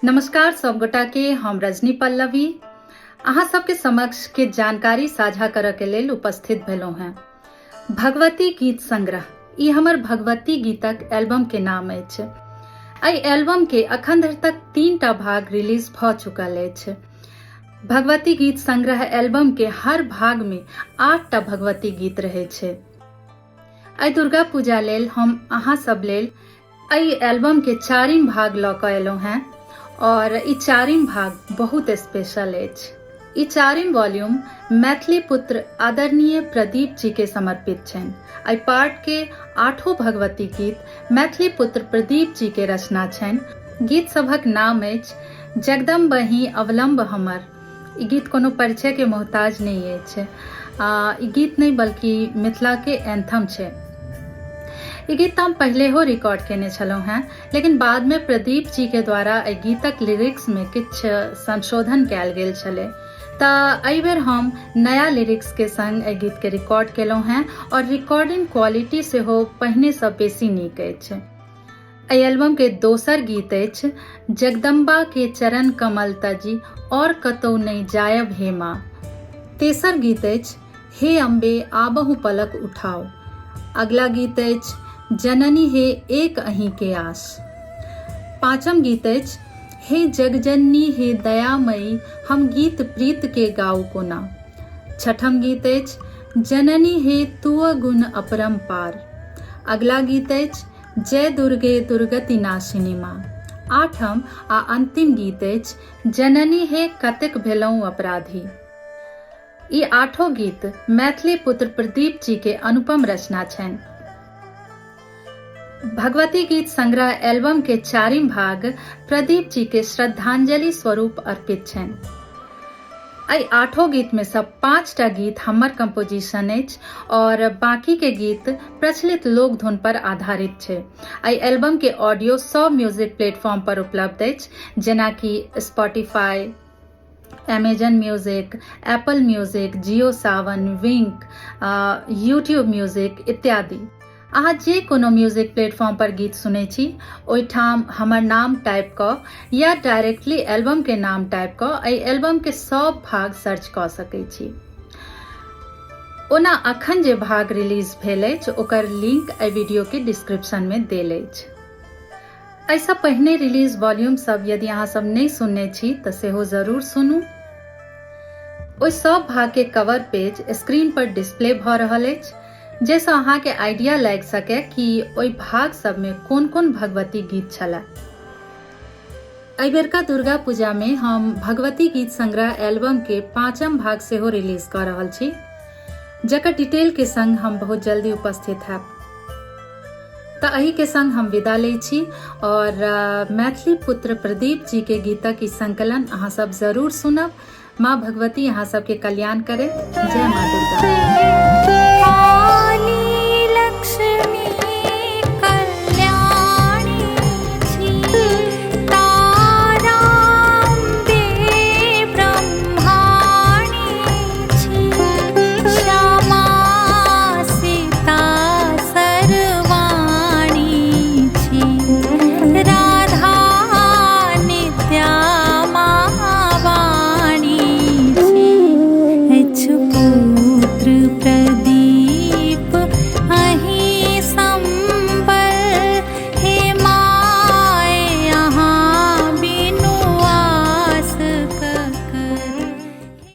नमस्कार सब गोटा के हम रजनी पल्लवी अहाँ सबके समक्ष के जानकारी साझा करऽ के लेल उपस्थित भेलहुँ हैं। भगवती गीत संग्रह ई हमर भगवती गीतक एल्बम के नाम अछि। एहि एल्बम के अखन धरि तक 3टा भाग रिलीज भ चुकल अछि। भगवती गीत संग्रह एल्बम के हर भाग में 8टा भगवती गीत रहे छै। एहि दुर्गा पूजा लेल हम अहाँ सब लेल एहि एल्बम के 4म भाग लऽ कऽ एलहुँ हैं और ई 4म भाग बहुत स्पेशल अछि। ई 4म वॉल्यूम मैथिली पुत्र आदरणीय प्रदीप जी के समर्पित छनि। एहि पार्ट के 8 भगवती गीत मैथिली पुत्र प्रदीप जी के रचना छनि। गीत सभक नाम अछि जगदम्बहि अवलंब हमर। ई गीत कोनो परिचय के मोहताज नहीं अछि। ई गीत नहीं बल्कि मिथिला के एंथम छै। ई गीत हम पहले हो रिकॉर्ड केने छलहुँ हैं, लेकिन बाद में प्रदीप जी के द्वारा एहि गीतक लिरिक्स में किछ संशोधन कैल गेल छलै। तऽ एहि बेर हम नया लिरिक्स के संग एहि गीत के रिकॉर्ड केलहुँ हैं और रिकॉर्डिंग क्वालिटी सेहो पहिने सँ बेसी नीक अछि। एहि एल्बम के दोसर गीत अछि जगदम्बा के चरण कमल तजी और कतौ नहीं जायब हे माँ। तेसर गीत अछि हे अम्बे आबहु पलक उठाओ। अगला गीत अछि जननी हे एक अहीं के आस। 5म गीत अछि हे जगजननी हे दयामयी हम गीत प्रीत के गाऊ कोना। 6ठम गीत अछि जननी हे तुअ गुण अपरंपार। अगला गीत अछि जय दुर्गे दुर्गति नाशिनी माँ। 8म आ अंतिम गीत अछि जननी हे कतेक भेलौं अपराधी। ई 8 गीत मैथिली पुत्र प्रदीप जी के अनुपम रचना छनि। भगवती गीत संग्रह एल्बम के 4म भाग प्रदीप जी के श्रद्धांजलि स्वरूप अर्पित छनि। एहि 8 गीत में से 5टा गीत हमर कंपोजिशन अछि और बाकी के गीत प्रचलित लोक धुन पर आधारित छै। एहि एल्बम के ऑडियो सब म्यूजिक प्लेटफॉर्म पर उपलब्ध अछि, जेना कि Spotify, Amazon music, Apple music, Jio Saavn, Wink, YouTube music इत्यादि। अहाँ जे कोनो म्यूजिक प्लेटफॉर्म पर गीत सुनै छी ओहिठाम हमर नाम टाइप कऽ या डायरेक्टली एल्बम के नाम टाइप कऽ एहि एल्बम के सब भाग सर्च कऽ सकै छी। ओना अखन जे भाग रिलीज भेल अछि ओकर लिंक एहि वीडियो के डिस्क्रिप्शन में देल अछि। एहिसँ पहिने रिलीज वॉल्यूम सब यदि अहाँ सब नहीं सुनने छी तऽ सेहो जरूर सुनू। ओहि सब भाग के कवर पेज स्क्रीन पर डिस्प्ले भऽ रहल अछि, जैसे अहाँ के आइडिया लागि सके कि ओहि भाग सब में कोन कोन भगवती गीत छला। एहि बेरका दुर्गा पूजा में हम भगवती गीत संग्रह एल्बम के 5म भाग सेहो रिलीज कर रहल छी, जकर डिटेल के संग हम बहुत जल्दी उपस्थित हैब। तऽ एही के संग हम विदा लै छी और मैथिली पुत्र प्रदीप जी के गीतक ई संकलन अहाँ सब जरूर सुनब। माँ भगवती अहाँ सबके कल्याण करे। जय माँ दुर्गा।